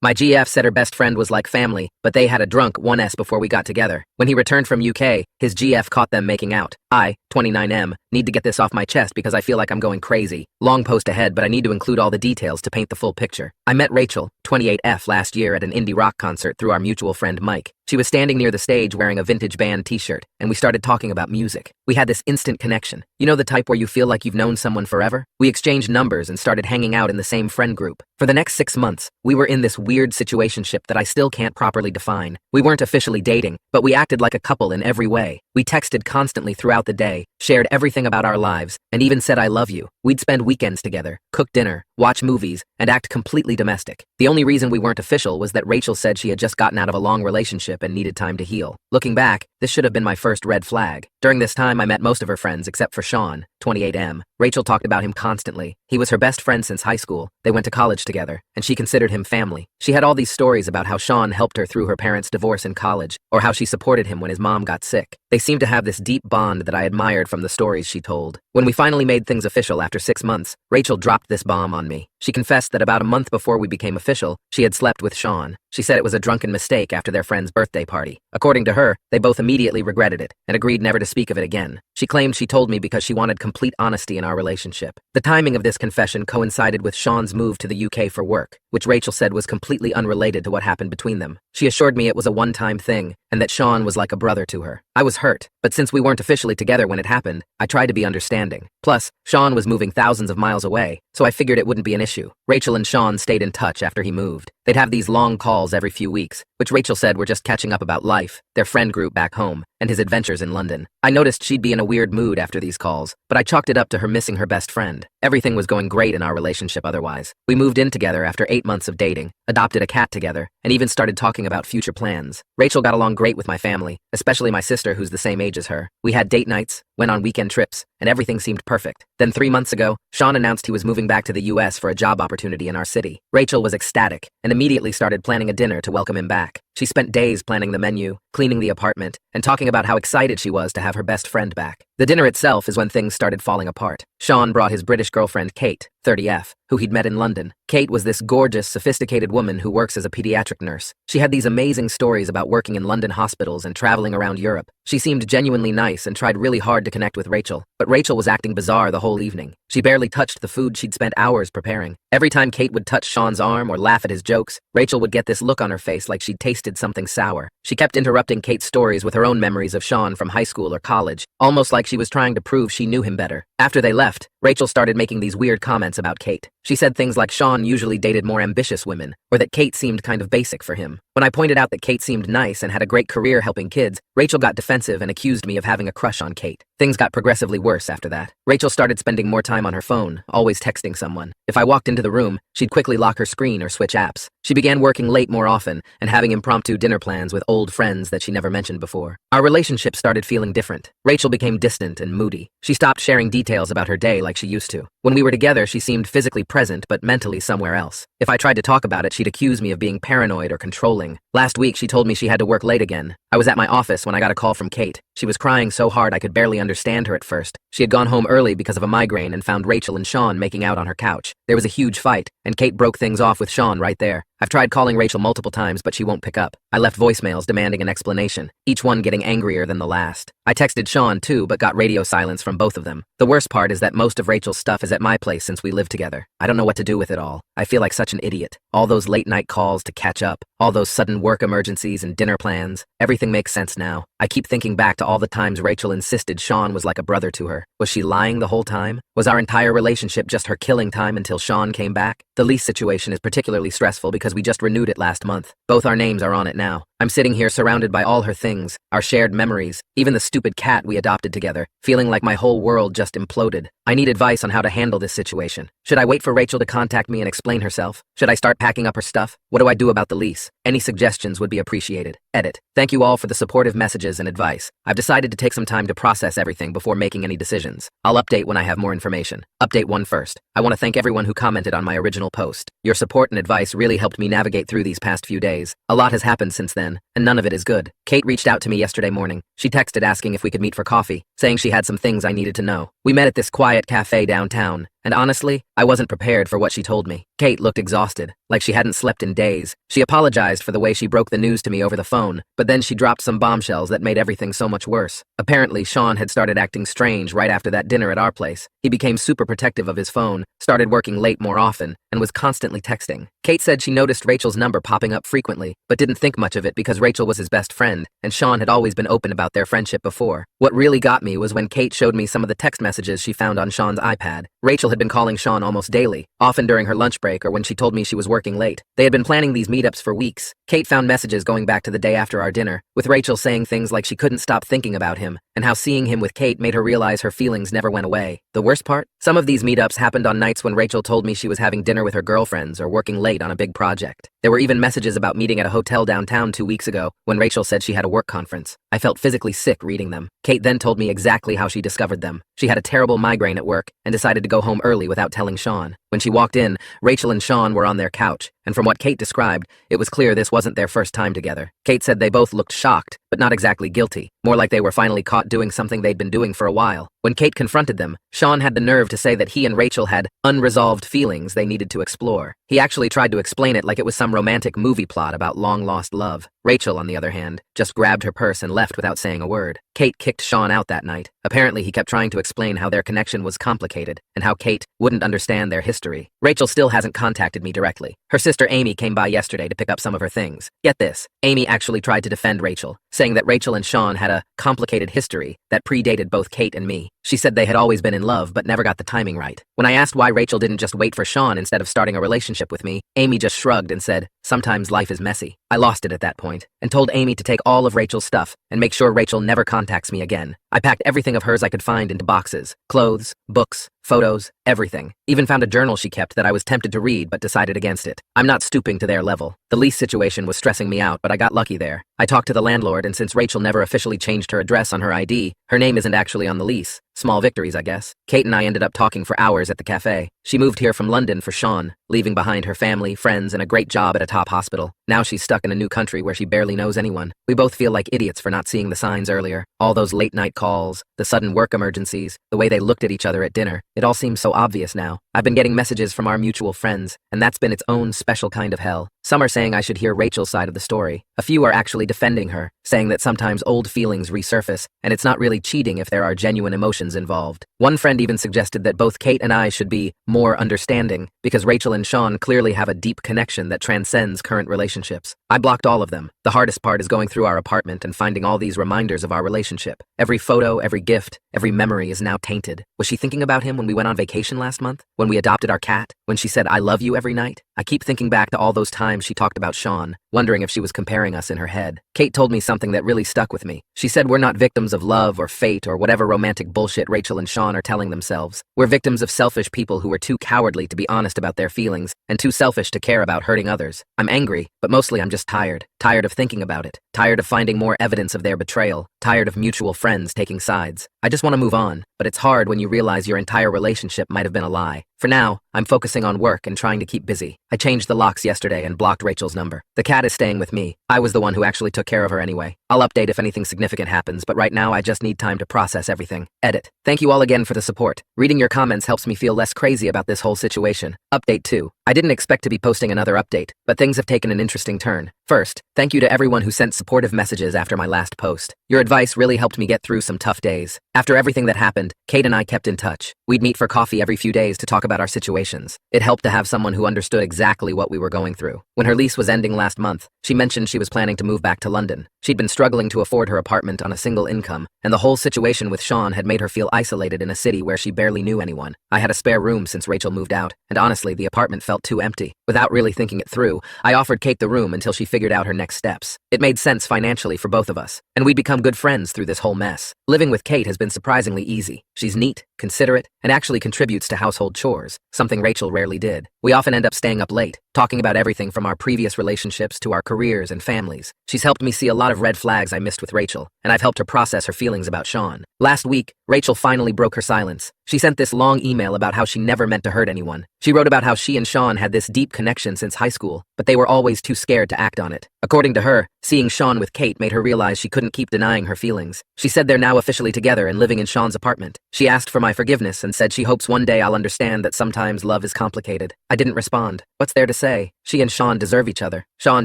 My GF said her best friend was like family, but they had a drunk 1S before we got together. When he returned from UK, his GF caught them making out. I, 29M, need to get this off my chest because I feel like I'm going crazy. Long post ahead, but I need to include all the details to paint the full picture. I met Rachel, 28F, last year at an indie rock concert through our mutual friend Mike. She was standing near the stage wearing a vintage band t-shirt, and we started talking about music. We had this instant connection. You know the type where you feel like you've known someone forever? We exchanged numbers and started hanging out in the same friend group. For the next 6 months, we were in this weird situationship that I still can't properly define. We weren't officially dating, but we acted like a couple in every way. We texted constantly throughout the day, shared everything about our lives, and even said I love you. We'd spend weekends together, cook dinner, watch movies, and act completely domestic. The only reason we weren't official was that Rachel said she had just gotten out of a long relationship and needed time to heal. Looking back, this should have been my first red flag. During this time, I met most of her friends except for Sean, 28M. Rachel talked about him constantly. He was her best friend since high school. They went to college together, and she considered him family. She had all these stories about how Sean helped her through her parents' divorce in college, or how she supported him when his mom got sick. They seemed to have this deep bond that I admired from the stories she told. When we finally made things official after 6 months, Rachel dropped this bomb on me. She confessed that about a month before we became official, she had slept with Sean. She said it was a drunken mistake after their friend's birthday party. According to her, they both immediately regretted it and agreed never to speak of it again. She claimed she told me because she wanted complete honesty in our relationship. The timing of this confession coincided with Sean's move to the UK for work, which Rachel said was completely unrelated to what happened between them. She assured me it was a one-time thing and that Sean was like a brother to her. I was hurt, but since we weren't officially together when it happened, I tried to be understanding. Plus, Sean was moving thousands of miles away, so I figured it wouldn't be an issue. Rachel and Sean stayed in touch after he moved. They'd have these long calls every few weeks, which Rachel said were just catching up about life, their friend group back home, and his adventures in London. I noticed she'd be in a weird mood after these calls, but I chalked it up to her missing her best friend. Everything was going great in our relationship otherwise. We moved in together after 8 months of dating, adopted a cat together, and even started talking about future plans. Rachel got along great with my family, especially my sister who's the same age as her. We had date nights, went on weekend trips, and everything seemed perfect. Then 3 months ago, Sean announced he was moving back to the US for a job opportunity in our city. Rachel was ecstatic and immediately started planning a dinner to welcome him back. She spent days planning the menu, cleaning the apartment, and talking about how excited she was to have her best friend back. The dinner itself is when things started falling apart. Sean brought his British girlfriend Kate, 30F, who he'd met in London. Kate was this gorgeous, sophisticated woman who works as a pediatric nurse. She had these amazing stories about working in London hospitals and traveling around Europe. She seemed genuinely nice and tried really hard to connect with Rachel, but Rachel was acting bizarre the whole evening. She barely touched the food she'd spent hours preparing. Every time Kate would touch Sean's arm or laugh at his jokes, Rachel would get this look on her face like she'd tasted something sour. She kept interrupting Kate's stories with her own memories of Sean from high school or college, almost like she was trying to prove she knew him better. After they left, Rachel started making these weird comments about Kate. She said things like Sean usually dated more ambitious women, or that Kate seemed kind of basic for him. When I pointed out that Kate seemed nice and had a great career helping kids, Rachel got defensive and accused me of having a crush on Kate. Things got progressively worse after that. Rachel started spending more time on her phone, always texting someone. If I walked into the room, she'd quickly lock her screen or switch apps. She began working late more often and having impromptu dinner plans with old friends that she never mentioned before. Our relationship started feeling different. Rachel became distant and moody. She stopped sharing details about her day like she used to. When we were together, she seemed physically present but mentally somewhere else. If I tried to talk about it, she'd accuse me of being paranoid or controlling. Last week, she told me she had to work late again. I was at my office when I got a call from Kate. She was crying so hard I could barely understand her at first. She had gone home early because of a migraine and found Rachel and Sean making out on her couch. There was a huge fight, and Kate broke things off with Sean right there. I've tried calling Rachel multiple times, but she won't pick up. I left voicemails demanding an explanation, each one getting angrier than the last. I texted Sean too, but got radio silence from both of them. The worst part is that most of Rachel's stuff is at my place since we live together. I don't know what to do with it all. I feel like such an idiot. All those late night calls to catch up, all those sudden work emergencies and dinner plans. Everything makes sense now. I keep thinking back to all the times Rachel insisted Sean was like a brother to her. Was she lying the whole time? Was our entire relationship just her killing time until Sean came back? The lease situation is particularly stressful because we just renewed it last month. Both our names are on it now. I'm sitting here surrounded by all her things, our shared memories, even the stupid cat we adopted together, feeling like my whole world just imploded. I need advice on how to handle this situation. Should I wait for Rachel to contact me and explain herself? Should I start packing up her stuff? What do I do about the lease? Any suggestions would be appreciated. Edit. Thank you all for the supportive messages and advice. I've decided to take some time to process everything before making any decisions. I'll update when I have more information. Update 1 first. I want to thank everyone who commented on my original post. Your support and advice really helped me navigate through these past few days. A lot has happened since then, and none of it is good. Kate reached out to me yesterday morning. She texted asking if we could meet for coffee, saying she had some things I needed to know. We met at this quiet cafe downtown, and honestly, I wasn't prepared for what she told me. Kate looked exhausted, like she hadn't slept in days. She apologized for the way she broke the news to me over the phone, but then she dropped some bombshells that made everything so much worse. Apparently, Sean had started acting strange right after that dinner at our place. He became super protective of his phone, started working late more often, and was constantly texting. Kate said she noticed Rachel's number popping up frequently, but didn't think much of it because Rachel was his best friend, and Sean had always been open about their friendship before. What really got me was when Kate showed me some of the text messages she found on Sean's iPad. Rachel had been calling Sean almost daily, often during her lunch break or when she told me she was working late. They had been planning these meetups for weeks. Kate found messages going back to the day after our dinner, with Rachel saying things like she couldn't stop thinking about him, and how seeing him with Kate made her realize her feelings never went away. The worst part? Some of these meetups happened on nights when Rachel told me she was having dinner with her girlfriends or working late on a big project. There were even messages about meeting at a hotel downtown 2 weeks ago when Rachel said she had a work conference. I felt physically sick reading them. Kate then told me exactly how she discovered them. She had a terrible migraine at work and decided to go home early without telling Sean. When she walked in, Rachel and Sean were on their couch, and from what Kate described, it was clear this wasn't their first time together. Kate said they both looked shocked, but not exactly guilty, more like they were finally caught doing something they'd been doing for a while. When Kate confronted them, Sean had the nerve to say that he and Rachel had unresolved feelings they needed to explore. He actually tried to explain it like it was some romantic movie plot about long-lost love. Rachel, on the other hand, just grabbed her purse and left without saying a word. Kate kicked Sean out that night. Apparently, he kept trying to explain how their connection was complicated and how Kate wouldn't understand their history. Rachel still hasn't contacted me directly. Her sister Amy came by yesterday to pick up some of her things. Get this, Amy actually tried to defend Rachel, saying that Rachel and Sean had a complicated history that predated both Kate and me. She said they had always been in love but never got the timing right. When I asked why Rachel didn't just wait for Sean instead of starting a relationship with me, Amy just shrugged and said, "Sometimes life is messy." I lost it at that point and told Amy to take all of Rachel's stuff and make sure Rachel never contacts me again. I packed everything of hers I could find into boxes: clothes, books, photos, everything. Even found a journal she kept that I was tempted to read but decided against it. I'm not stooping to their level. The lease situation was stressing me out, but I got lucky there. I talked to the landlord, and since Rachel never officially changed her address on her ID, her name isn't actually on the lease. Small victories, I guess. Kate and I ended up talking for hours at the cafe. She moved here from London for Sean, leaving behind her family, friends, and a great job at a top hospital. Now she's stuck in a new country where she barely knows anyone. We both feel like idiots for not seeing the signs earlier. All those late-night calls, the sudden work emergencies, the way they looked at each other at dinner. It all seems so obvious now. I've been getting messages from our mutual friends, and that's been its own special kind of hell. Some are saying I should hear Rachel's side of the story. A few are actually defending her, saying that sometimes old feelings resurface, and it's not really cheating if there are genuine emotions involved. One friend even suggested that both Kate and I should be more understanding, because Rachel and Sean clearly have a deep connection that transcends current relationships. I blocked all of them. The hardest part is going through our apartment and finding all these reminders of our relationship. Every photo, every gift, every memory is now tainted. Was she thinking about him when we went on vacation last month? When we adopted our cat? When she said, "I love you" every night? I keep thinking back to all those times she talked about Sean, wondering if she was comparing us in her head. Kate told me something that really stuck with me. She said we're not victims of love or fate or whatever romantic bullshit Rachel and Sean are telling themselves. We're victims of selfish people who are too cowardly to be honest about their feelings and too selfish to care about hurting others. I'm angry, but mostly I'm just tired. Tired of thinking about it. Tired of finding more evidence of their betrayal. Tired of mutual friends taking sides. I just want to move on, but it's hard when you realize your entire relationship might have been a lie. For now, I'm focusing on work and trying to keep busy. I changed the locks yesterday and blocked Rachel's number. The cat is staying with me. I was the one who actually took care of her anyway. I'll update if anything significant happens, but right now I just need time to process everything. Edit. Thank you all again for the support. Reading your comments helps me feel less crazy about this whole situation. Update 2. I didn't expect to be posting another update, but things have taken an interesting turn. First, thank you to everyone who sent supportive messages after my last post. Your advice really helped me get through some tough days. After everything that happened, Kate and I kept in touch. We'd meet for coffee every few days to talk about our situations. It helped to have someone who understood exactly what we were going through. When her lease was ending last month, she mentioned she was planning to move back to London. She'd been struggling to afford her apartment on a single income, and the whole situation with Sean had made her feel isolated in a city where she barely knew anyone. I had a spare room since Rachel moved out, and honestly, the apartment felt too empty. Without really thinking it through, I offered Kate the room until she figured out her next steps. It made sense financially for both of us, and we'd become good friends through this whole mess. Living with Kate has been surprisingly easy. She's neat, considerate, and actually contributes to household chores, something Rachel rarely did. We often end up staying up late, talking about everything from our previous relationships to our careers and families. She's helped me see a lot of red flags I missed with Rachel, and I've helped her process her feelings about Sean. Last week, Rachel finally broke her silence. She sent this long email about how she never meant to hurt anyone. She wrote about how she and Sean had this deep connection since high school, but they were always too scared to act on it. According to her, seeing Sean with Kate made her realize she couldn't keep denying her feelings. She said they're now officially together and living in Sean's apartment. She asked for my forgiveness and said she hopes one day I'll understand that sometimes love is complicated. I didn't respond. What's there to say? She and Sean deserve each other. Sean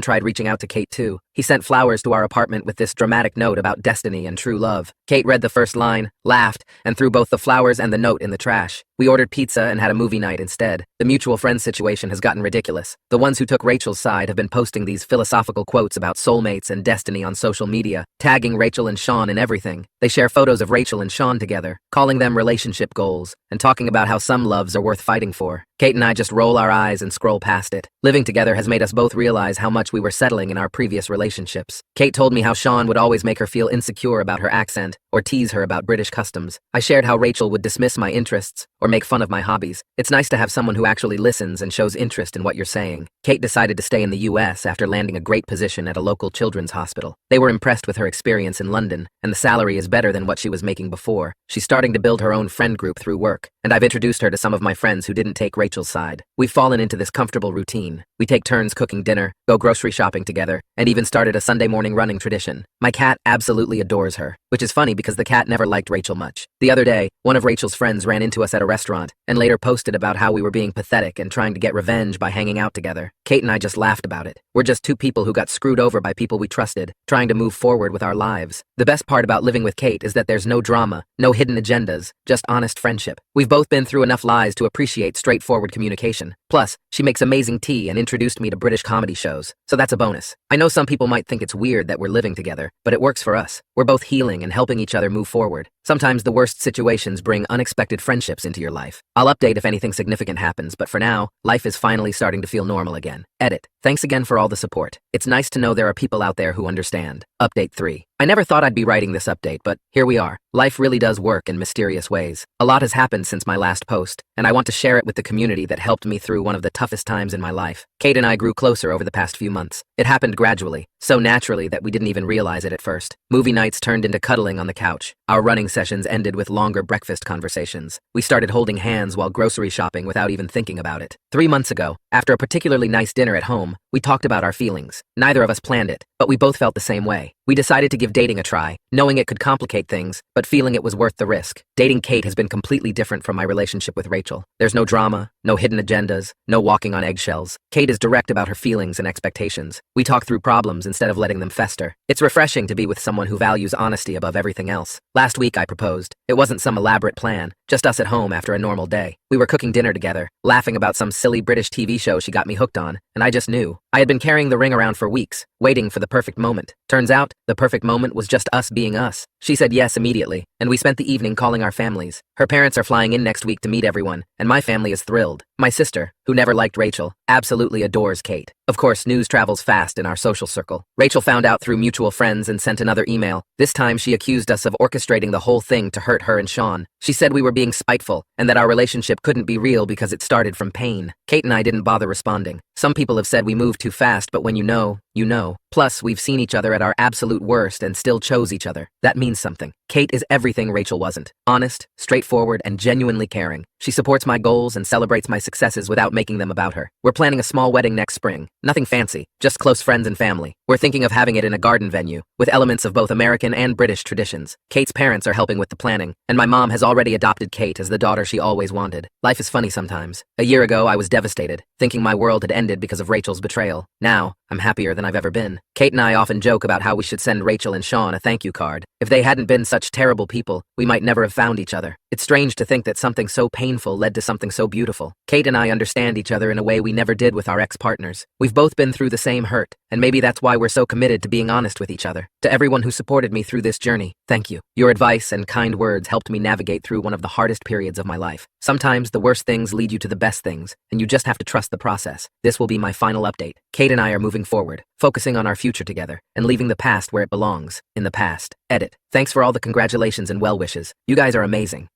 tried reaching out to Kate too. He sent flowers to our apartment with this dramatic note about destiny and true love. Kate read the first line, laughed, and threw both the flowers and the note in the trash. We ordered pizza and had a movie night instead. The mutual friends situation has gotten ridiculous. The ones who took Rachel's side have been posting these philosophical quotes about soulmates and destiny on social media, tagging Rachel and Sean in everything. They share photos of Rachel and Sean together, calling them relationship goals, and talking about how some loves are worth fighting for. Kate and I just roll our eyes and scroll past it. Living together has made us both realize how much we were settling in our previous relationships. Kate told me how Sean would always make her feel insecure about her accent or tease her about British customs. I shared how Rachel would dismiss my interests or make fun of my hobbies. It's nice to have someone who actually listens and shows interest in what you're saying. Kate decided to stay in the US after landing a great position at a local children's hospital. They were impressed with her experience in London, and the salary is better than what she was making before. She's starting to build her own friend group through work, and I've introduced her to some of my friends who didn't take Rachel's side. We've fallen into this comfortable routine. We take turns cooking dinner, go grocery shopping together, and even started a Sunday morning running tradition. My cat absolutely adores her, which is funny because the cat never liked Rachel much. The other day, one of Rachel's friends ran into us at a restaurant and later posted about how we were being pathetic and trying to get revenge by hanging out together. Kate and I just laughed about it. We're just two people who got screwed over by people we trusted, trying to move forward with our lives. The best part about living with Kate is that there's no drama, no hidden agendas, just honest friendship. We've both been through enough lies to appreciate straightforward communication. Plus, she makes amazing tea and introduced me to British comedy shows, so that's a bonus. I know some people might think it's weird that we're living together, but it works for us. We're both healing and helping each other move forward. Sometimes the worst situations bring unexpected friendships into your life. I'll update if anything significant happens, but for now, life is finally starting to feel normal again. Edit. Thanks again for all the support. It's nice to know there are people out there who understand. Update 3. I never thought I'd be writing this update, but here we are. Life really does work in mysterious ways. A lot has happened since my last post, and I want to share it with the community that helped me through one of the toughest times in my life. Kate and I grew closer over the past few months. It happened gradually, so naturally that we didn't even realize it at first. Movie nights turned into cuddling on the couch. Our running sessions ended with longer breakfast conversations. We started holding hands while grocery shopping without even thinking about it. 3 months ago, after a particularly nice dinner at home, we talked about our feelings. Neither of us planned it, but we both felt the same way. We decided to give dating a try, knowing it could complicate things, but feeling it was worth the risk. Dating Kate has been completely different from my relationship with Rachel. There's no drama, no hidden agendas, no walking on eggshells. Kate is direct about her feelings and expectations. We talk through problems instead of letting them fester. It's refreshing to be with someone who values honesty above everything else. Last week I proposed. It wasn't some elaborate plan, just us at home after a normal day. We were cooking dinner together, laughing about some silly British TV show she got me hooked on, and I just knew. I had been carrying the ring around for weeks, waiting for the perfect moment. Turns out, the perfect moment was just us being us. She said yes immediately, and we spent the evening calling our families. Her parents are flying in next week to meet everyone, and my family is thrilled. My sister, who never liked Rachel, absolutely adores Kate. Of course, news travels fast in our social circle. Rachel found out through mutual friends and sent another email. This time she accused us of orchestrating the whole thing to hurt her and Sean. She said we were being spiteful, and that our relationship couldn't be real because it started from pain. Kate and I didn't bother responding. Some people have said we moved too fast, but when you know, you know. Plus, we've seen each other at our absolute worst and still chose each other. That means something. Kate is everything Rachel wasn't. Honest, straightforward, and genuinely caring. She supports my goals and celebrates my successes without making them about her. We're planning a small wedding next spring. Nothing fancy, just close friends and family. We're thinking of having it in a garden venue, with elements of both American and British traditions. Kate's parents are helping with the planning, and my mom has already adopted Kate as the daughter she always wanted. Life is funny sometimes. A year ago, I was devastated, thinking my world had ended because of Rachel's betrayal. Now, I'm happier than I've ever been. Kate and I often joke about how we should send Rachel and Sean a thank you card. If they hadn't been such terrible people, we might never have found each other. It's strange to think that something so painful led to something so beautiful. Kate and I understand each other in a way we never did with our ex-partners. We've both been through the same hurt, and maybe that's why we're so committed to being honest with each other. To everyone who supported me through this journey, thank you. Your advice and kind words helped me navigate through one of the hardest periods of my life. Sometimes the worst things lead you to the best things, and you just have to trust the process. This will be my final update. Kate and I are moving forward, focusing on our future together, and leaving the past where it belongs, in the past. Edit. Thanks for all the congratulations and well wishes. You guys are amazing.